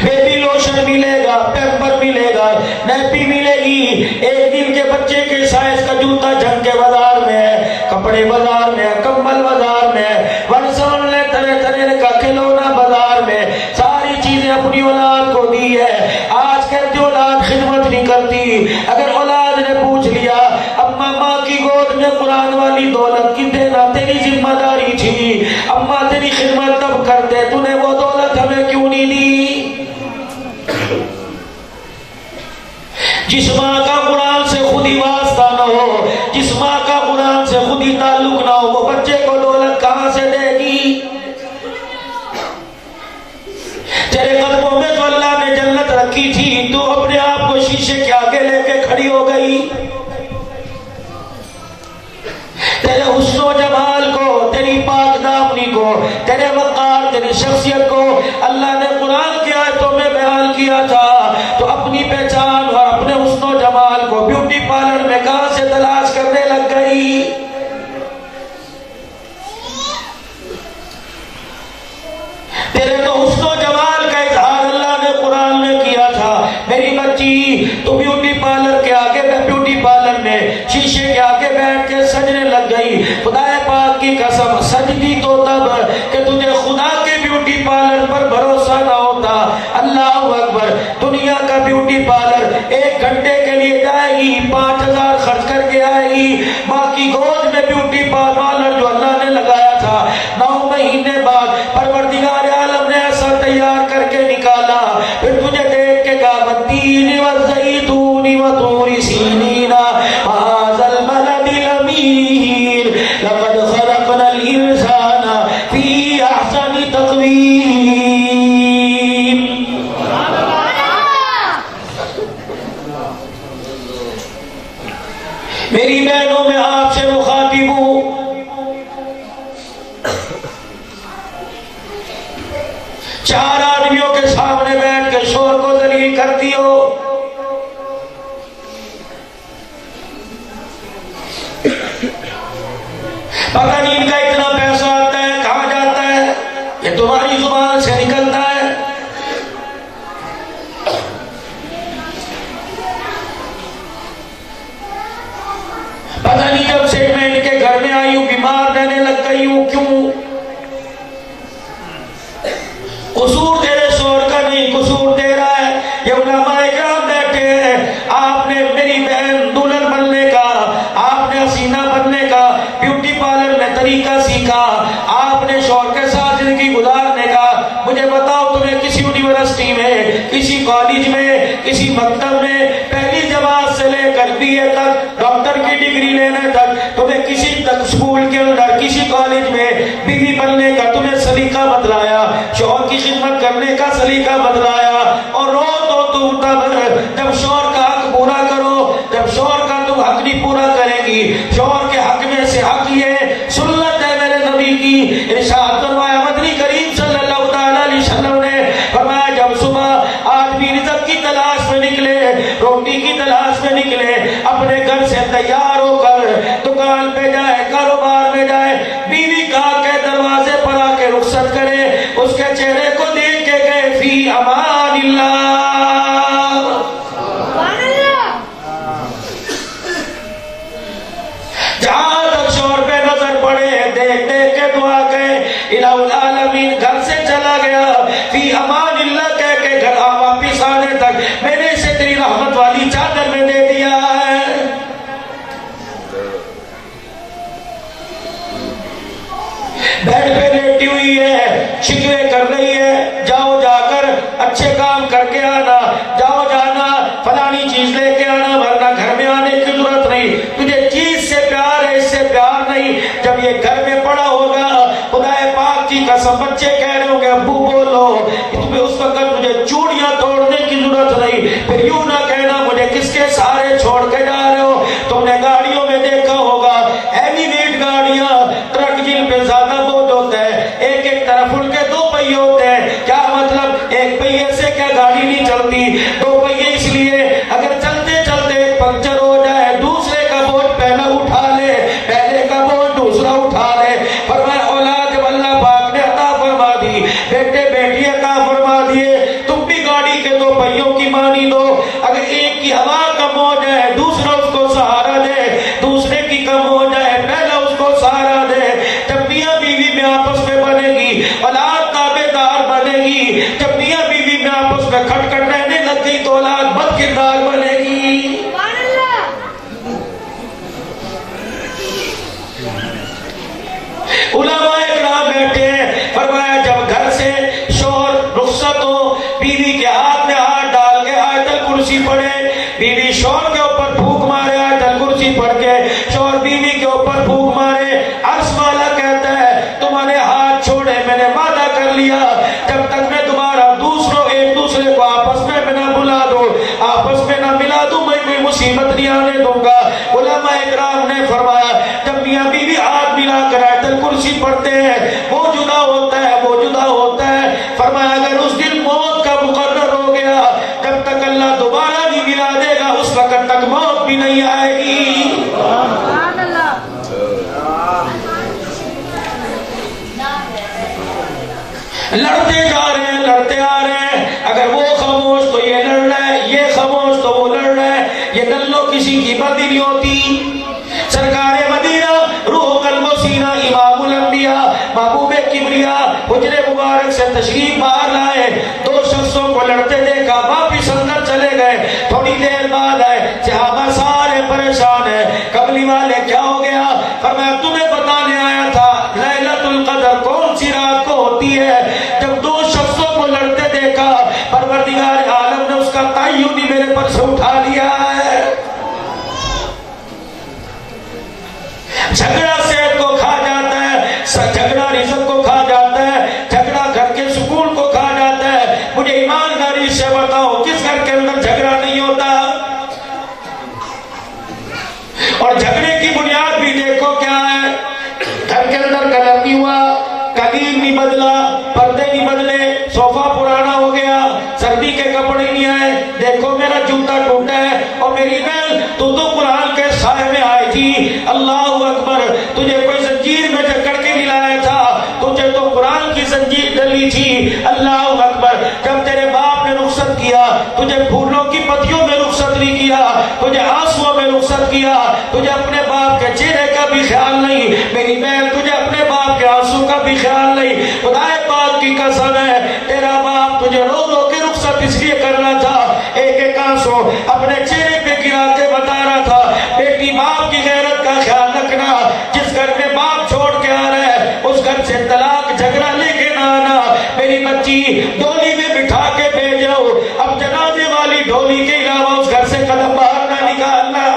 Baby lotion मिलेगा, pamper मिलेगा, nappy मिलेगी। एक दिन के बच्चे के साइज का जूता झंग के बाजार में है, कपड़े बाजार में है, कंबल बाजार में है, वर्षों ने तरह तरह का खिलौना बाजार में, सारी चीजें अपनी औलाद को दी है। आज कहते औलाद खिदमत नहीं करती। अगर औलाद ने पूछ लिया अम्मा माँ की गोद में कुरान वाली दौलत की देना तेरी जिम्मेदारी थी, अम्मा तेरी खिदमत तब करते, तूने वो दौलत हमें क्यों नहीं दी? जिस माँ का कुरान से खुद ही वास्ता न हो, जिस माँ का कुरान से खुद ही ताल्लुक ना हो, वो बच्चे को दौलत कहां से देगी? तेरे कदमों में तो अल्लाह ने जन्नत रखी थी, तू अपने आप को शीशे के आगे लेके खड़ी हो गई। तेरे हुस्नो जमाल को, तेरी पाक दामनी को, तेरे वक़ार, तेरी शख्सियत को अल्लाह ने कुरान की आयतों में बयान किया था। तो अपनी पहचान और अपने हुस्नो जमाल को ब्यूटी पार्लर में कहां से तलाश करने लग गई? तेरे तो हुस्नो जमाल का इजहार अल्लाह ने कुरान में किया था। मेरी बच्ची, तू ब्यूटी पार्लर के आगे, ब्यूटी पार्लर में शीशे के आगे बैठ के सजने लग गई। खुदाए पाक की कसम, सजदी तो तब कि तुझे खुदा के ब्यूटी पार्लर पर भरोसा ना होता। अल्लाह अकबर। दुनिया का ब्यूटी पार्लर 1 घंटे के लिए जाएगी, 5000 खर्च करके आएगी। माँ की गोद में ब्यूटी पार्लर जो अल्लाह ने लगाया था, 9 महीने बाद परवरदिगार आलम ने ऐसा तैयार करके निकाला, फिर तुझे देख के कहा वत्तीन वज़ैतून वतूर सीनीना हाज़ल बलदिल अमीन लक़द ख़लक़नल इंसाना फ़ी अहसनि तक़वीम। मेरी बहनों में आपसे मुखातिब हूं, चार आदमियों के सामने बैठ के शोर को दलील करती हो। पता नहीं इनका इतना पैसा आता है, कहां जाता है, ये तुम्हारी जुबान से निकलता है। पता नहीं जब से मैं इनके घर में आई हूं बीमार रहने लग गई हूं, क्यों? कसूर तेरे शोर का नहीं, कसूर तेरा है। ये उलमाए किराम बैठे हैं, आपने मेरी बहन दुल्हन बनने का, आपने हसीना बनने का ब्यूटी पार्लर में तरीका सीखा, आपने शौहर के साथ जिंदगी गुजारने का। मुझे बताओ, तुम्हें किसी यूनिवर्सिटी में, किसी कॉलेज में, किसी मकतब में पहली जमात से लेकर BA तक, डॉक्टर की डिग्री लेने तक, तुम्हें किसी तक स्कूल के अंदर, किसी कॉलेज में बीवी बनने का तुम्हें सलीका बतलाया, शौहर की खिदमत करने का सलीका बतलाया। और रो तो तुम तब जब शौहर का हक पूरा करो, जब शौहर का तुम हक नहीं पूरा करेगी। शौहर के हक में से हक ये सुन्नत है मेरे नबी की। इरशाद फरमाया मदनी करीम सल्लल्लाहु अलैहि वसल्लम ने फरमाया, जब सुबह आदमी रिज़्क़ की तलाश में निकले, रोटी की तलाश में निकले, अपने घर से तैयार होकर दुकान पे जाए, कारोबार में जाए, बीवी का के दरवाजे पर आके रुखसत करे, उसके चेहरे को देख के गए फी अमानिल्लाह। जहां तक शौहर पे नजर पड़े, देख देख के दुआ गए, इलाहुल आलमीन घर से चला गया, फी अमानिल्लाह कह के घर वापिस आने तक मैंने इसे तेरी रहमत वाली चादर में दे दिया है। बेड पे लेटी हुई है, शिकवे कर रही है, जाओ जाकर अच्छे काम करके आना, जाओ जाना फलानी चीज लेके आना, वरना घर में आने की जरूरत नहीं, तुझे चीज से प्यार है, इससे प्यार नहीं। जब ये घर में पड़ा होगा, खुदाए पाक की कसम, बच्चे कह रहे होंगे अब्बू बोलो, तुम्हें उस वक्त मुझे चूड़ियां तोड़ने की जरूरत नहीं। फिर यूं ना कहना मुझे किसके सहारे छोड़ के जा रहे हो। तुमने गाड़ियों में देखा होगा, हैवी वेट गाड़ियां, ट्रक जिन पे ज्यादा बोझ होता है, एक एक तरफ उनके 2 पहिए होते हैं। क्या मतलब, एक पहिए से क्या गाड़ी नहीं चलती? 2 पहिए इसलिए, अगर चलते चलते पंक्चर हो जाए, दूसरे का बोझ पहला उठा ले, पहले का बोझ दूसरा उठा ले। फरमाया औलाद जब अल्लाह पाक ने अता फरमा दी, बेटे बेटियां अता फरमा दिए, तुम भी गाड़ी जब मियां बीवी में आपस में खटखट रहने लग गई तो औलाद बदकिरदार बनेगी। उलमाए किराम बैठे हैं, फरमाया जब घर से शोहर रुखसत हो, बीवी के हाथ में हाथ डाल के आयतल कुर्सी पढ़े, बीवी शोहर के ऊपर फूंक मारे, आयतल कुर्सी पढ़ के शोहर बीवी के ऊपर फूंक मारे, अर्श वाला कहता है तुम्हारे हाथ छोड़े, मैंने वादा कर लिया जब तक मैं तुम्हारा दूसरों एक दूसरे को आपस में बिना बुला दो, आपस में ना मिला दूं, मैं कोई मुसीबत नहीं आने दूंगा। उलमाए किराम ने फरमाया जब मियां बीवी हाथ मिलाकर आयतल कुर्सी पढ़ते हैं वो जुदा होता है, वो जुदा होता है। फरमाया अगर उस दिन मौत का मुकर्रर हो गया, जब तक अल्लाह दोबारा नहीं मिला देगा उस वक्त तक मौत भी नहीं आएगी। लड़ते जा रहे हैं, लड़ते आ रहे हैं, अगर वो खामोश तो ये लड़ रहा है, ये खामोश तो वो लड़ रहा है, ये नल्लो किसी की बदी नहीं होती। सरकारे मदीना रूह कल्बो सीना इमामुल अंबिया महबूबे किबरिया हुजरे मुबारक से तशरीफ बाहर लाए, दो शख्सों को लड़ते देखा, वापिस अंदर चले गए। थोड़ी देर बाद आए, सहाबा सारे परेशान है, कबली वाले क्या हो गया? फरमाया तुम्हें बताने आया था लैलतुल कदर कौन सी रात को होती है। जब दो शख्सों को लड़ते देखा, परवरदिगार आलम ने उसका तय्युन ही मेरे पर से उठा लिया है। झगड़ा सेहत को खा जाता है, झगड़ा रिज़्क़ को खा जाता है, झगड़ा घर के सुकून को खा जाता है। मुझे ईमानदारी से बताओ किस घर के अंदर झगड़ा नहीं होता? और झगड़े की बुनियाद भी देखो क्या है। घर के अंदर कलर नहीं हुआ, कालीन नहीं बदला, पर्दे नहीं बदले, सोफा पुराना हो गया, सर्दी के कपड़े नहीं आए, देखो मेरा जूता टूटा है, और मेरी बहन तू तो कुरान के साए में आई थी, अल्लाह अकबर, तुझे कोई जंजीर में जकड़ के नहीं लाया था, तुझे तो कुरान की जंजीर डली थी, अल्लाह अकबर। जब तेरे बाप ने रुखसत किया, तुझे फूलों की पत्तियों में रुखसत नहीं किया, तुझे आंसुओं में रुखसत किया, तुझे अपने बाप के चेहरे का भी ख्याल नहीं, मेरी बहन तुझे अपने बाप के आंसू का भी ख्याल नहीं। खुदाए पाक की कसम है, तेरा बाप तुझे रो रो के रुखसत इसलिए कर रहा था, एक एक आंसू अपने चेहरे पे गिरा के बता रहा था, बेटी बाप की गैरत का ख्याल रखना, जिस घर में बाप छोड़ के आ रहा है उस घर से तलाक झगड़ा लेके ना आना। मेरी बच्ची डोली में बिठा के भेजो, अब जनाजे वाली डोली के अलावा उस घर से कदम बाहर ना निकालना।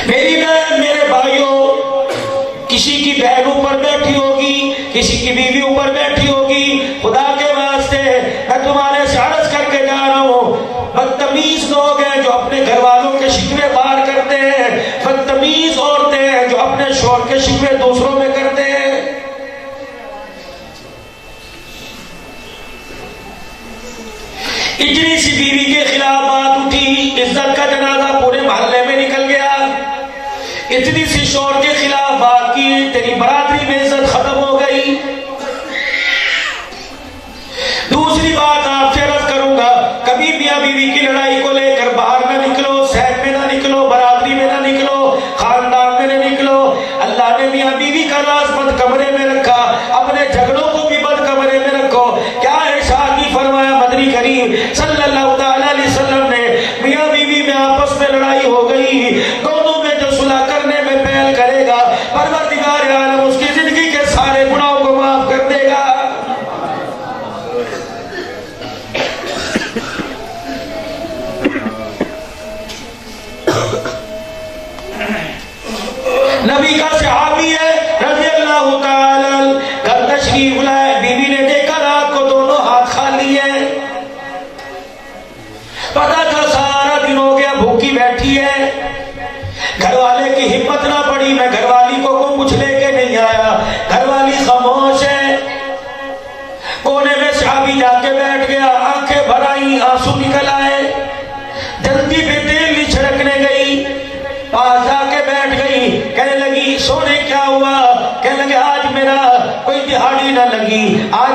मेरी बहन मेरे भाइयों, किसी की बहन ऊपर बैठी होगी, किसी की बीवी ऊपर बैठी होगी, खुदा के वास्ते मैं तुम्हारे से अर्ज करके जा रहा हूँ, बदतमीज लोग हैं जो अपने घर वालों के शिकवे बाहर करते हैं, बदतमीज औरतें हैं जो अपने शौहर के शिकवे दूसरों में करते हैं। इतनी सी बीवी के खिलाफ बात उठी, इज्जत का जनाजा पूरे मोहल्ले में निकल गया। इतनी सी शौहर के खिलाफ बात की, तेरी बरादरी में इज्जत खत्म हो गई। दूसरी बात आपसे अर्ज करूंगा, कभी मियां बीवी की लड़ाई को लेकर बाहर ना निकलो, शहर में ना निकलो, बरादरी में ना निकलो, खानदान में ना निकलो। अल्लाह ने मियां बीवी का राज बंद कमरे में रखा, अपने झगड़ों को भी बंद कमरे में रखो। क्या इरशाद फरमाया मदनी करीम सल्लल्लाहु अलैहि वसल्लम ने, मियां बीवी में आपस में लड़ाई हो गई, दोनों में जो सुलह करने में पहल करेगा, परवरदिगार आलम उसकी जिंदगी के सारे गुनाहों को माफ कर देगा। नबी का सहाबी है रज़ी अल्लाह तआला, घर तशरीफ लाए, बीवी ने देखा रात को दोनों हाथ खाली है, पता था सारा दिन हो गया भूखी बैठी है। घर वाले की हिम्मत ना पड़ी, मैं घरवाली को कुछ लेके नहीं आया, घरवाली खामोश है। कोने में सहाबी जाके बैठ गया, आंखें भर आई, आंसू निकल आए, जल्दी पे तेल नहीं छिड़कने गई, पास जाके बैठ गई, कहने लगी सोने क्या हुआ? कहने लगे आज मेरा कोई दिहाड़ी ना लगी, आज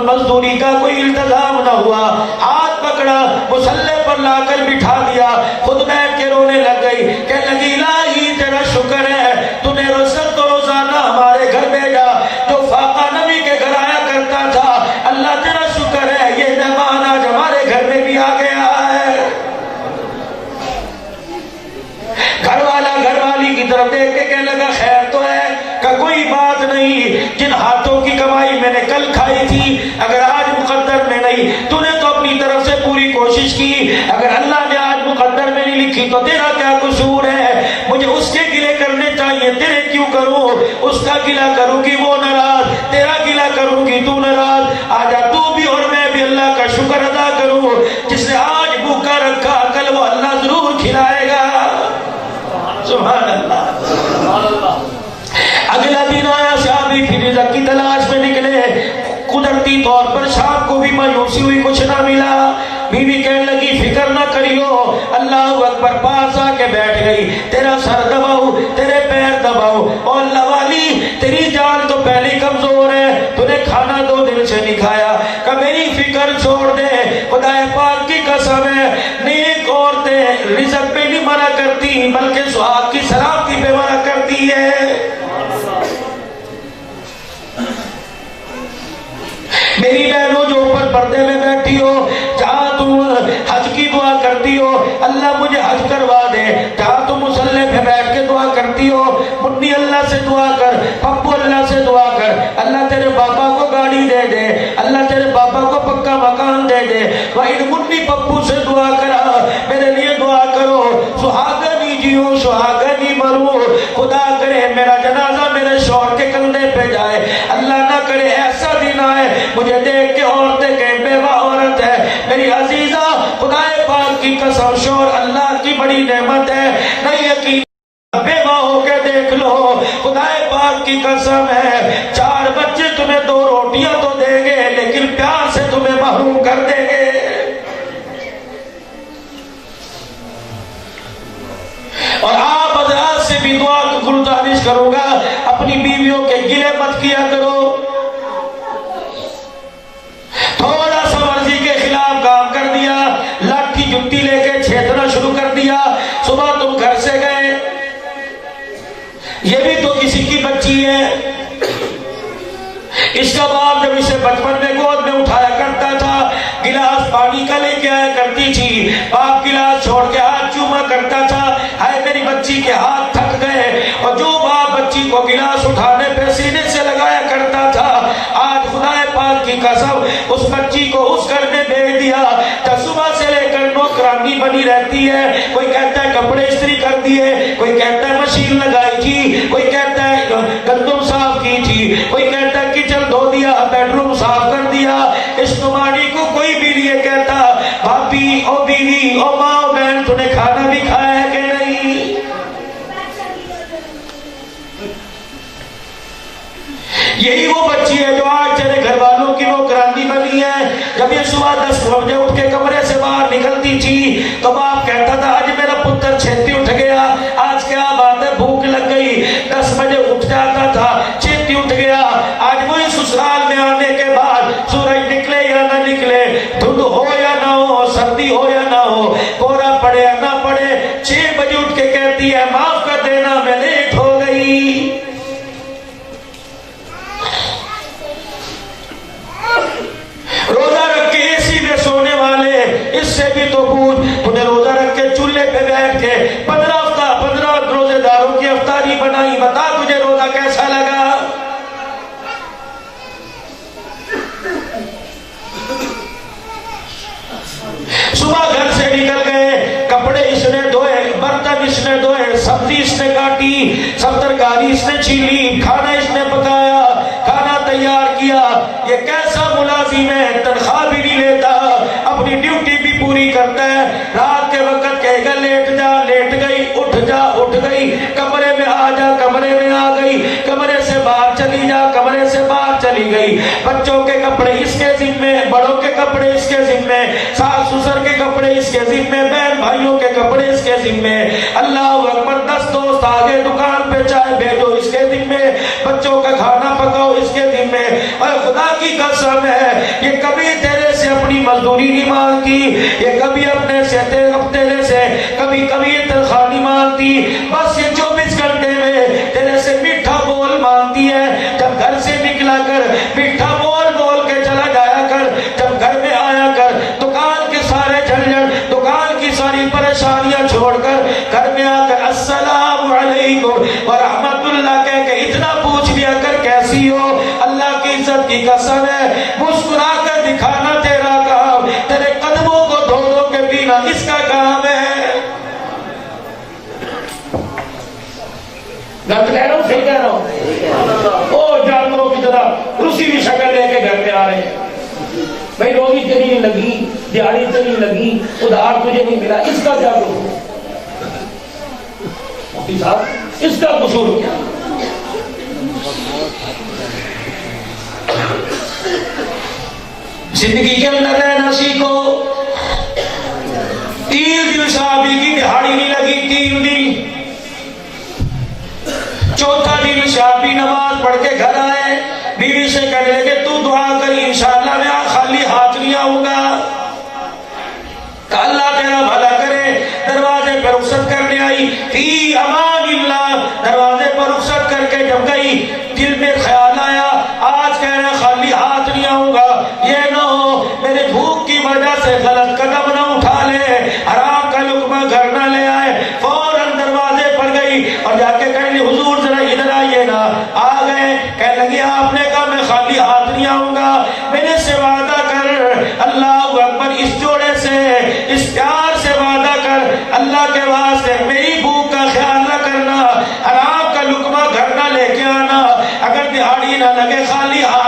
मजदूरी का कोई इल्तजाम ना हुआ, हाथ पकड़ा, मुसल्ले पर लाकर बिठा दिया, खुद बैठ के रोने लग गई। कहने लगी इलाही तेरा शुक्र है तूने रोज़ रोजाना हमारे घर भेजा, जो फाका नबी के घर आया करता था। अल्लाह तेरा शुक्र है ये मेहमान आज हमारे घर में भी आ गया है। घर वाला घर वाली की तरफ देख के कहने लगा खैर तो है का कोई बात नहीं, जिन हाथों की कमाई मैंने कल खाई थी अगर आज मुकद्दर में नहीं, तूने तो अपनी तरफ से पूरी कोशिश की, अगर अल्लाह ने आज मुकद्दर में नहीं लिखी तो तेरा क्या कसूर है? मुझे उसके गिले करने चाहिए, तेरे क्यों करूं? उसका गिला करूंगी वो नाराज, तेरा गिला करूंगी तू नाराज। आजा तू भी और मैं भी अल्लाह का शुक्र अदा करूं, जिसने आज भूखा रखा कल वो अल्लाह जरूर खिलाएगा। सुभान अल्लाह। अगला दिन आया, शादी फिर रिज़्क़ की तलाश में निकले। कुदरती तौर पर शाम को भी मायूसी हुई, कुछ ना मिला। बीवी कहने लगी फिक्र ना करियो, अल्लाह अकबर, पास आके बैठ गई। तेरा सर दबाओ, तेरे पैर दबाओ, और अल्लाह वाली तेरी जान तो पहले कमजोर है, तूने खाना 2 दिन से नहीं खाया, कब मेरी फिक्र छोड़ दे, खुदाए पाक की कसम है नेक औरतें रिज़्क़ पे नहीं मना करती बल्कि सुहाग की सलामती पे मना करती है। मेरी बहनों जो ऊपर पर्दे में बैठी हो, जहां तुम हज की दुआ करती हो अल्लाह मुझे हज करवा दे, जहां तुम मुसल्ले पे बैठ के दुआ करती हो मुन्नी अल्लाह से दुआ कर, पप्पू अल्लाह से दुआ कर, अल्लाह तेरे पापा को गाड़ी दे दे, अल्लाह तेरे पापा को पक्का मकान दे दे। वही मुन्नी पप्पू से दुआ करा, मेरे लिए दुआ करो, सुहागनी जियो सुहागनी मरूं, खुदा करे मेरा जनाजा मेरे शौहर के कंधे पे जाए, अल्लाह ना करे ऐसा दिन आए मुझे देख के औरतें कहें बेवा औरत है। मेरी अजीजा खुदाए पाक की कसम शौहर अल्लाह की बड़ी नेमत है, नहीं यकीन बेवा होके देख लो, खुदाए पाक की कसम है 4 बच्चे तुम्हें 2 रोटियां तो देंगे लेकिन प्यार से तुम्हें महरूम कर देंगे। और आप हज़रात से भी दुआ गुजारिश करूंगा, अपनी बीवियों के गिले मत किया करो। थोड़ा सा मर्जी के खिलाफ काम कर दिया, लाठी जुत्ती लेके छेदना शुरू कर दिया। सुबह तुम घर से गए, ये भी तो किसी की बच्ची है, इसका बाप जब इसे बचपन में गोद में उठाया करता था, गिलास पानी का लेके आया करती थी, बाप गिलास छोड़ के हाथ चूमा करता था, हाय मेरी बच्ची के हाथ थक गए। और जो बाप बच्ची को गिलास उठाने पे सीने से लगाया करता था, आज खुदाए पाक की कसम उस बच्ची को उस घर में भेज दिया तो सुबह से लेकर नौकरानी बनी रहती है। कोई कहता है कपड़े इस्त्री कर दिए, कोई कहता है मशीन लगाई थी, कोई कहता है गंदम साफ की थी, कोई कहता है किचन धो दिया, बेडरूम साफ कर दिया। इस कुमारी को कोई भी नहीं कहता भाभी ओ बीवी ओ माँ ओ बहन तूने खाना भी खाया है कि नहीं। यही वो बच्ची है जो आज तेरे घर वालों की नौकरानी बनी है। जब ये सुबह 10 बजे उठ के कमरे से बाहर निकलती थी तो बाप कहता था आज मेरा पुत्र छेती उठ गया, आज क्या बात है भूख लग गई। 10 बजे उठ जाता था, छेती उठ गया। आज वही ससुराल में आने के बाद सूरज निकले या ना निकले, धुंध हो या ना हो, सर्दी हो या ना हो, कोहरा पड़े या ना पड़े, 6 बजे उठ के कहती है माफ कर देना मैं लेट हो गई। रोजा रख के एसी में सोने वाले, इससे भी तो पूछ, तूने रोजा रख के चूल्हे पे बैठ के 15 रोजेदारों की अफ्तारी बनाई, बता तुझे रोजा कैसा लगा। सुबह घर से निकल गए, कपड़े इसने धोए, बर्तन इसने धोए, सब्जी इसने काटी, सब तरकारी इसने छीली, खाना इसने पकाया, खाना तैयार किया। ये कैसा मुलाजिम है, तनख्वाह भी नहीं लेता, अपनी ड्यूटी भी पूरी करता है। रात के वक्त कहेगा लेट जा, लेट गई, उठ जा, उठ गई, कमरे में आ जा, कमरे में आ गई, कमरे से बाहर चली जा, कमरे से बाहर चली गई। बच्चों के कपड़े इसके जिम्मे, बड़ों के कपड़े इसके जिम्मे, सास ससुर के कपड़े इसके जिम्मे, बहन भाइयों के कपड़े इसके जिम्मे। अल्लाह अकबर, 10 दोस्त आगे दुकान पे चाय भेजो इसके जिम्मे, बच्चों का खाना पकाओ इसके जिम्मे। और खुदा की कसम है ये कभी तेरे से अपनी मजदूरी नहीं मांगती, ये कभी अपने से तेरे से कभी कभी तनख्वाह नहीं मांगती, बस ये 24 घंटे में तेरे से मीठा बोल मांगती है। जब घर से निकला कर मीठा बोल बोल के चला जाया कर, जब घर में आया कर दुकान के सारे झंझट, दुकान की सारी परेशानियां छोड़कर घर में आकर अस्सलाम वालेकुम व रहमतुल्लाह कह के इतना पूछ लिया कर कैसी हो। अल्लाह की इज्जत की कसम है, मुस्कुरा कर दिखाना तेरा काम, तेरे कदमों को धो धो के पीना इसका काम है। गलत कह रहा हूं, सही कह रहा हूं? ओ जानवरों की तरह रूसी भी शक्ल लेके घर पे आ रहे हैं, भाई रोगी तेरी नहीं लगी, दिहाड़ी तेरी नहीं लगी, उधार तुझे नहीं मिला, इसका क्या कसूर? साहब इसका कसूर क्या? जिंदगी के अंदर रहना सीखो। 3 दिन साहबी की दिहाड़ी नहीं लगी, 3 दिन। चौथा दिन साहबी नमाज पढ़ के घर आए, बीवी से कहने लगे तू दुआ कर, इंशाअल्लाह मैं खाली हाथ नहीं आऊंगा। अल्लाह तेरा भला करे। दरवाजे पर रुखसत करने आई, फी अमानिल्लाह, दरवाजे पर रुखसत करके जब गई दिल में ख्याल आया आज कह रहा खाली हाथ नहीं आऊंगा, ये ना हो मेरे भूख की वजह से गलत कदम ना उठा ले, हराम का लुकमा घर ना ले आए। फौरन दरवाजे पर गई और जाके कहने हुजूर जरा इधर आइए ना। आ गए, कहने लगे आपने कहा मैं खाली हाथ नहीं आऊंगा, मेरे से वादा कर, अल्लाह अकबर, इस जोड़े से इस प्यार से वादा कर, अल्लाह के वास्ते मेरी भूख का ख्याल न करना, हराम का लुकमा घर ना लेके आना, अगर दिहाड़ी ना लगे खाली हाथ